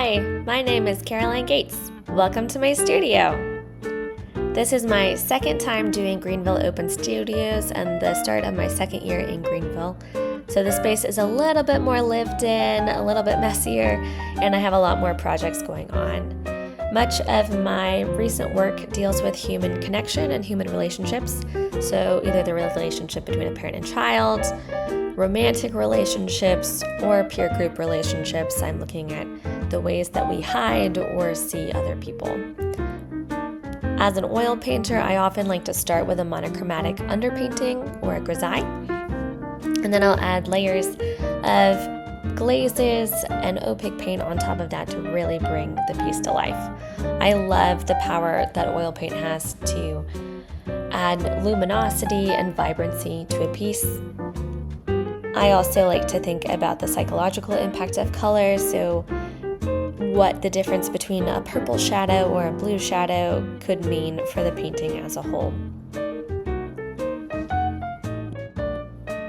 Hi, my name is Caroline Gates. Welcome to my studio. This is my second time doing Greenville Open Studios and the start of my second year in Greenville. So the space is a little bit more lived in, a little bit messier, and I have a lot more projects going on. Much of my recent work deals with human connection and human relationships. So either the relationship between a parent and child, romantic relationships, or peer group relationships. I'm looking at the ways that we hide or see other people. As an oil painter, I often like to start with a monochromatic underpainting or a grisaille, and then I'll add layers of glazes and opaque paint on top of that to really bring the piece to life. I love the power that oil paint has to add luminosity and vibrancy to a piece. I also like to think about the psychological impact of color, so what the difference between a purple shadow or a blue shadow could mean for the painting as a whole.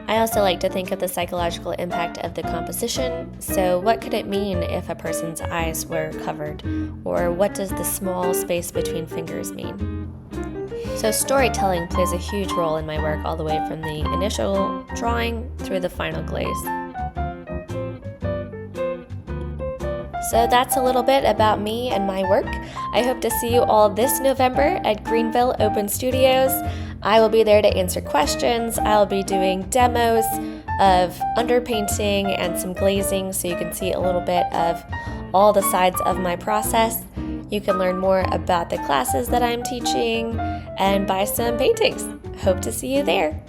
I also like to think of the psychological impact of the composition. So what could it mean if a person's eyes were covered? Or what does the small space between fingers mean? So storytelling plays a huge role in my work, all the way from the initial drawing through the final glaze. So that's a little bit about me and my work. I hope to see you all this November at Greenville Open Studios. I will be there to answer questions. I'll be doing demos of underpainting and some glazing, so you can see a little bit of all the sides of my process. You can learn more about the classes that I'm teaching and buy some paintings. Hope to see you there.